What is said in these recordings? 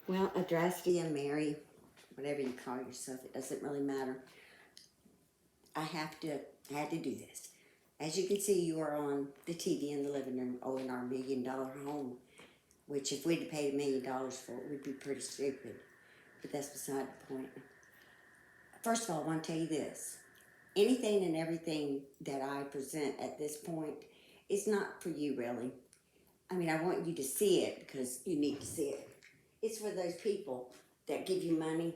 Well, Adrasdea, Mary, whatever you call yourself, it doesn't really matter. I had to do this. As you can see, you are on the TV in the living room, in our $1 million home, which if we'd paid $1 million for it, would be pretty stupid. But that's beside the point. First of all, I want to tell you this. Anything and everything that I present at this point is not for you, really. I mean, I want you to see it because you need to see it. It's for those people that give you money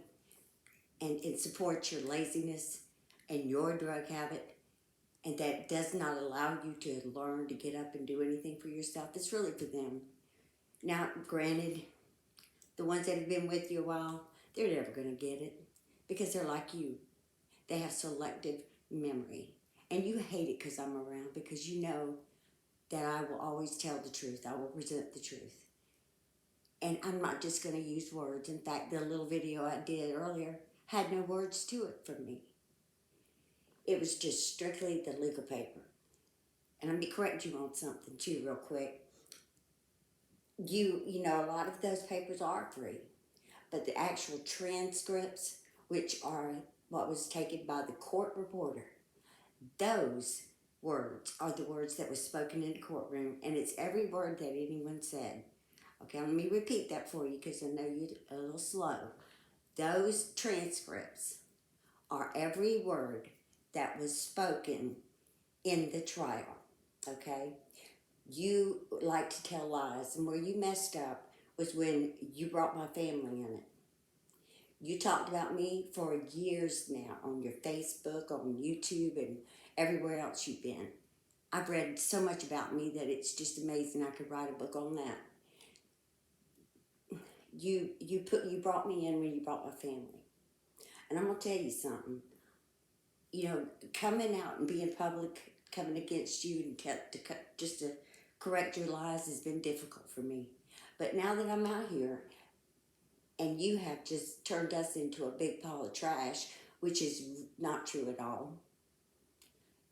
and support your laziness and your drug habit, and that does not allow you to learn to get up and do anything for yourself. It's really for them. Now, granted, the ones that have been with you a while, they're never going to get it because they're like you. They have selective memory. And you hate it because I'm around, because you know that I will always tell the truth. I will present the truth. And I'm not just going to use words. In fact, the little video I did earlier had no words to it from me. It was just strictly the legal paper. And let me correct you on something too, real quick. You know, a lot of those papers are free, but the actual transcripts, which are what was taken by the court reporter, those words are the words that was spoken in the courtroom, and it's every word that anyone said. Okay, let me repeat that for you because I know you're a little slow. Those transcripts are every word that was spoken in the trial, okay? You like to tell lies, and where you messed up was when you brought my family in it. You talked about me for years now on your Facebook, on YouTube, and everywhere else you've been. I've read so much about me that it's just amazing I could write a book on that. You brought me in when you brought my family. And I'm gonna tell you something. You know, coming out and being public, coming against you and just to correct your lies has been difficult for me. But now that I'm out here and you have just turned us into a big pile of trash, which is not true at all,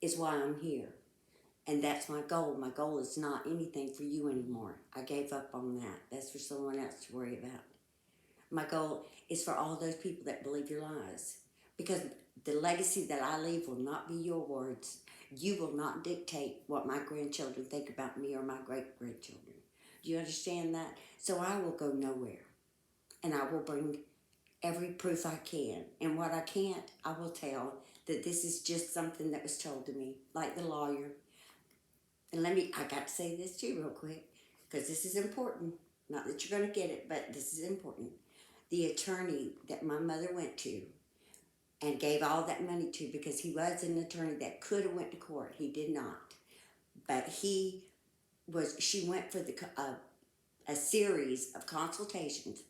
is why I'm here. And that's my goal. My goal is not anything for you anymore. I gave up on that. That's for someone else to worry about. My goal is for all those people that believe your lies. Because the legacy that I leave will not be your words. You will not dictate what my grandchildren think about me or my great-grandchildren. Do you understand that? So I will go nowhere. And I will bring every proof I can. And what I can't, I will tell that this is just something that was told to me, like the lawyer. And I got to say this too real quick, because this is important. Not that you're going to get it, but this is important. The attorney that my mother went to and gave all that money to, because he was an attorney that could have went to court. He did not. But she went for a series of consultations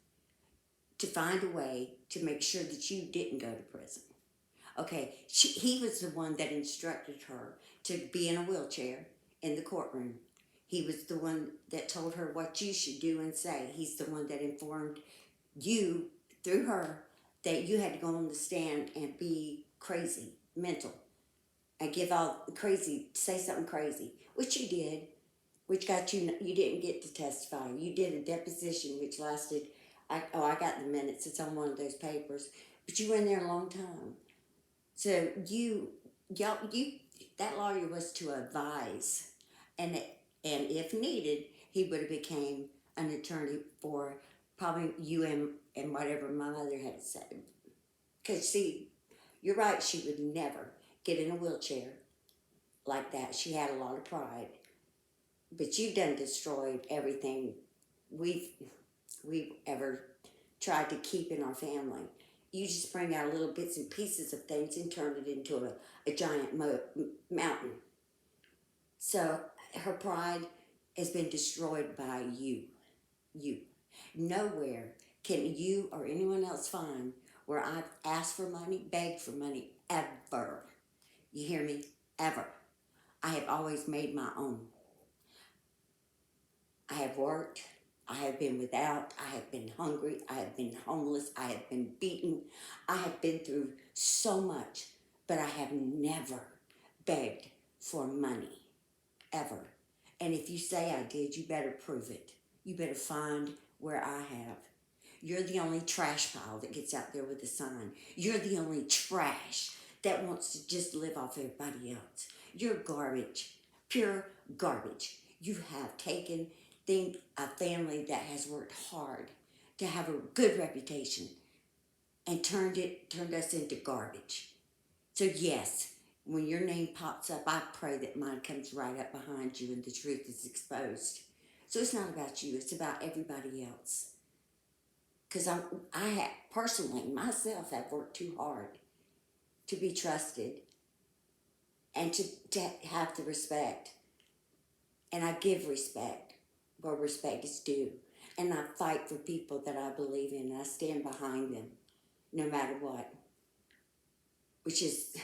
to find a way to make sure that you didn't go to prison. Okay, he was the one that instructed her to be in a wheelchair in the courtroom. He was the one that told her what you should do and say. He's the one that informed you, through her, that you had to go on the stand and be crazy, mental, and say something crazy, which you did, which got you didn't get to testify. You did a deposition which lasted, I got the minutes, it's on one of those papers, but you were in there a long time. So that lawyer was to advise, and if needed, he would have became an attorney for probably you and whatever my mother had said. Because see, you're right, she would never get in a wheelchair like that. She had a lot of pride, but you've done destroyed everything we've ever tried to keep in our family. You just bring out little bits and pieces of things and turn it into a giant mountain. So her pride has been destroyed by you. You. Nowhere can you or anyone else find where I've asked for money, begged for money, ever. You hear me? Ever. I have always made my own. I have worked. I have been without. I have been hungry. I have been homeless. I have been beaten. I have been through so much, but I have never begged for money, ever. And if you say I did, you better prove it. You better find where I have. You're the only trash pile that gets out there with a sign. You're the only trash that wants to just live off everybody else. You're garbage, pure garbage. You have taken a family that has worked hard to have a good reputation and turned us into garbage. So yes, when your name pops up, I pray that mine comes right up behind you and the truth is exposed. So it's not about you, it's about everybody else. Because I have, personally, myself, have worked too hard to be trusted and to have the respect. And I give respect where respect is due. And I fight for people that I believe in. And I stand behind them no matter what. Which is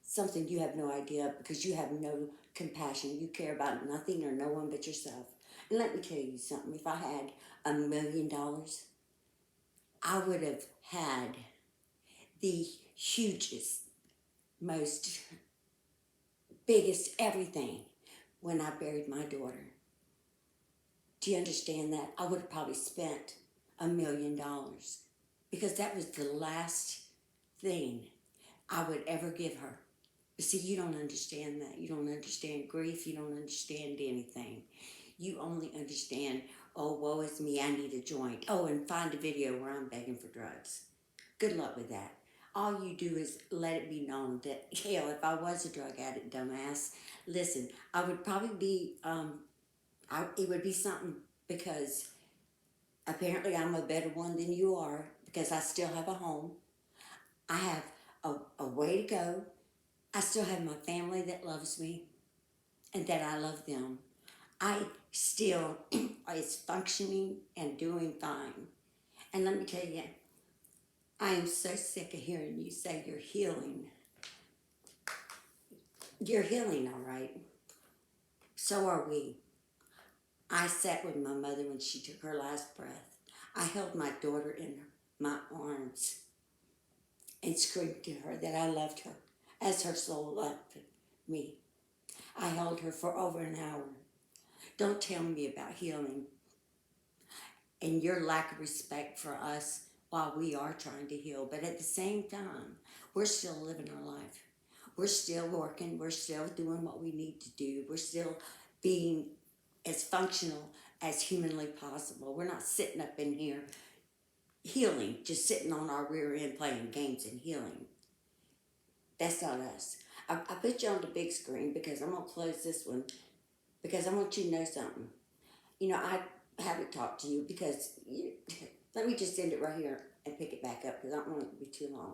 something you have no idea of because you have no compassion. You care about nothing or no one but yourself. And let me tell you something. If I had $1 million, I would have had the hugest, most, biggest everything when I buried my daughter. Do you understand that? I would have probably spent $1 million because that was the last thing I would ever give her. But see, you don't understand that. You don't understand grief. You don't understand anything. You only understand, oh, woe is me, I need a joint. Oh, and find a video where I'm begging for drugs. Good luck with that. All you do is let it be known that, hell, if I was a drug addict, dumbass, listen, I would probably be, it would be something because apparently I'm a better one than you are because I still have a home. I have a way to go. I still have my family that loves me and that I love them. I still is functioning and doing fine. And let me tell you, I am so sick of hearing you say you're healing. You're healing, all right. So are we. I sat with my mother when she took her last breath. I held my daughter in my arms and screamed to her that I loved her as her soul loved me. I held her for over an hour. Don't tell me about healing and your lack of respect for us while we are trying to heal. But at the same time, we're still living our life. We're still working. We're still doing what we need to do. We're still being as functional as humanly possible. We're not sitting up in here healing, just sitting on our rear end playing games and healing. That's not us. I put you on the big screen because I'm going to close this one because I want you to know something. You know, I haven't talked to you because let me just end it right here and pick it back up because I don't want it to be too long.